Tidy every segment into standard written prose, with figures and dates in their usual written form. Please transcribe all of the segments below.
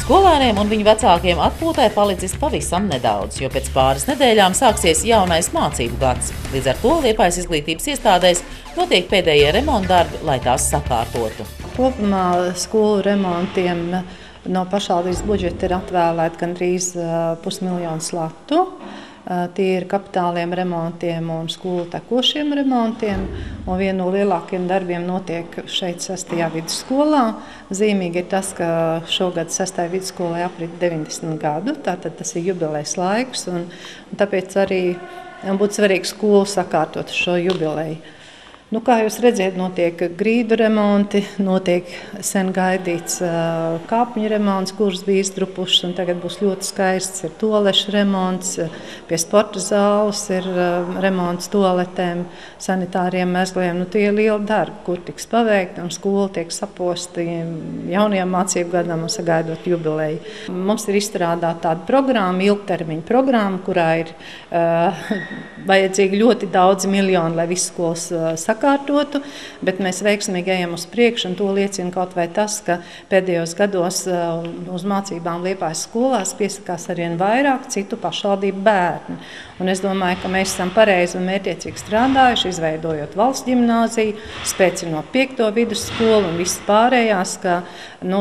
Skolēniem un viņu vecākiem atpūtai palicis pavisam nedaudz, jo pēc pāris nedēļām sāksies jaunais mācību gads. Līdz ar to Liepājas izglītības iestādēs notiek pēdējie remontdarbi, lai tās sakārtotu. Kopumā skolu remontiem no pašvaldības budžeta ir atvēlēta gandrīz 500 000 latu. Tie ir kapitāliem remontiem un skolu tekošiem remontiem. Un viena no lielākajiem darbiem notiek šeit 6. vidusskolā. Zīmīgi ir tas, ka šogad 6. vidusskolai aprit 90 gadu, tātad tas ir jubilejas laiks. Un tāpēc arī būtu svarīgi skolu sakārtot šo jubileju. Kā jūs redzat, notiek grīdu remonti, notiek sen gaidīts kāpņu remonts, kurš bija izdrupušs, un tagad būs ļoti skaists. Ir toalešu remonts, pie sporta zāles ir remonts toaletēm, sanitāriem mezgliem. Tie ir lieli darbi, kur tiks paveikti, un skola tiek saposti jaunajam mācību gadam un sagaidot jubileju. Mums ir izstrādāta tāda programma, ilgtermiņa programma, kurā ir vajadzīgi ļoti daudz miljonu, lai visu skolas sakārtotu, bet mēs veiksmīgi ejam uz priekšu, un to liecina kaut vai tas, ka pēdējos gados uz mācībām Liepājas skolās piesakās arvien vairāk citu pašvaldību bērni. Un es domāju, ka mēs esam pareizi un mērķiecīgi strādājuši, izveidojot valsts ģimnāziju, spēcinot 5. vidusskolu un visas pārējās, ka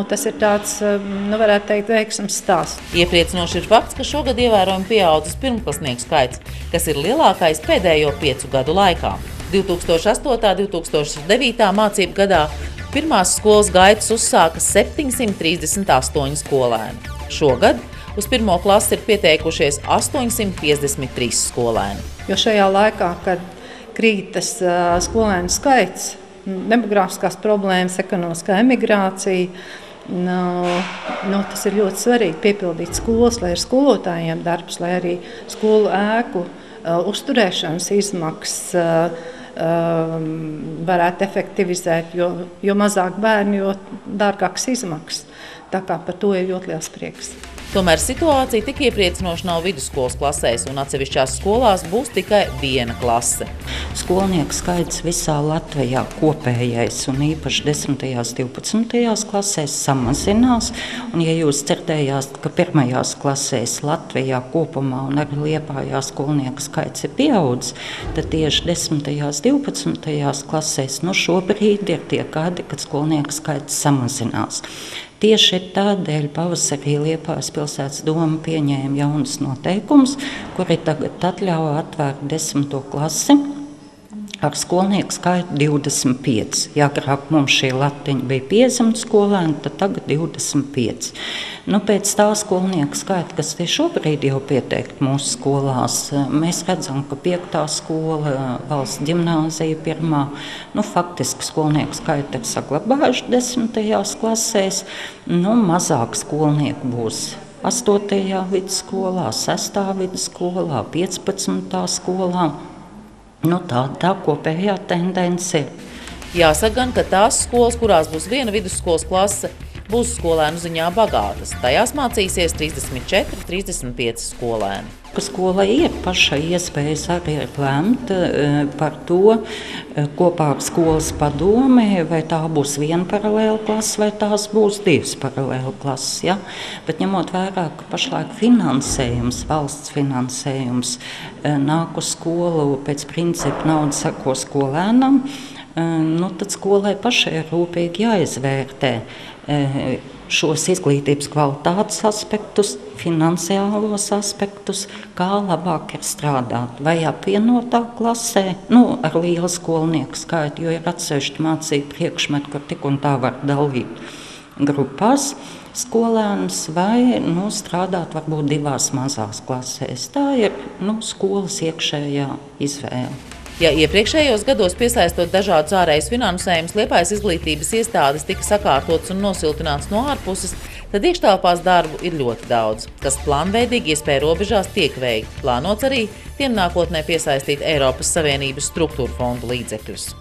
tas ir tāds, varētu teikt, veiksmes stāsts. Iepriecinoši ir fakts, ka šogad ievērojami pieaudzis pirmklasnieku skaits, kas ir lielākais pēdējo 5 gadu laikā. 2008. un 2009. mācību gadā pirmās skolas gaitas uzsāka 738 skolēni. Šogad uz 1. klasi ir pieteikušies 853 skolēni. Jo šajā laikā, kad krītas skolēnu skaits, demogrāfiskās problēmas, ekonomiskā emigrācija, tas ir ļoti svarīgi piepildīt skolas, lai ir skolotājiem darbs, lai arī skolu ēku uzturēšanas izmaksas varētu efektivizēt, jo mazāk bērni, jo dārgākas izmaksas. Tā kā par to ir ļoti liels prieks. Tomēr situācija tik iepriecinoša nav vidusskolas klasēs, un atsevišķās skolās būs tikai viena klase. Skolnieku skaits visā Latvijā kopējais un īpaši 10. un 12. klasēs samazinās. Un, ja jūs dzirdējāt, ka 1. klasēs Latvijā kopumā un arī Liepājā skolnieku skaits ir pieaudzis, tad tieši 10. un 12. klasēs šobrīd ir tie gadi, kad skolnieku skaits samazinās. Tieši tādēļ pavasarī Liepājas pilsētas doma pieņēma jaunus noteikumus, kuri tagad atļauj atvērt 10. klasi ar skolnieku skaitu 25. Ja agrāk mums šī latiņa bija 50 skolēni, tad tagad 25. Pēc tā skolnieku skaita, kas ir šobrīd jau pieteikti mūsu skolās, mēs redzam, ka 5. skola, valsts ģimnāzija 1. Faktiski skolnieku skaita ir saglabājuši 10. klasēs. Mazāk skolnieku būs 8. vidusskolā, 6. vidusskolā, 15. skolā. Tā kopējā tendence ir. Jāsaka gan, ka tās skolas, kurās būs viena vidusskolas klase, būs skolēnu ziņā bagātas. Tajās mācīsies 34–35 skolēni. Skolai ir pašai iespējas arī lemt par to kopā ar skolas padomi, vai tā būs viena paralēla klase, vai tās būs 2 paralēla klases. Ja? Bet ņemot vērā, ka pašlaik finansējums, valsts finansējums nāk uz skolu pēc principa nauda sako skolēnam, tad skolai pašai ir rūpīgi jāizvērtē šos izglītības kvalitātes aspektus, finansiālos aspektus, kā labāk ir strādāt. Vai apvienotā klasē, ar lielu skolnieku skaitu, jo ir atsevišķi mācību priekšmeti, kur tik un tā var dalīt grupās skolēnus, vai strādāt varbūt 2 mazās klasēs. Tā ir skolas iekšējā izvēle. Ja iepriekšējos gados piesaistot dažādus ārējus finansējumus, Liepājas izglītības iestādes tika sakārtots un nosiltināts no ārpuses, tad iekštelpās darbu ir ļoti daudz, kas plānveidīgi iespēja robežās tiek veikti. Plānots arī tiem nākotnē piesaistīt Eiropas Savienības struktūra fondu līdzekļus.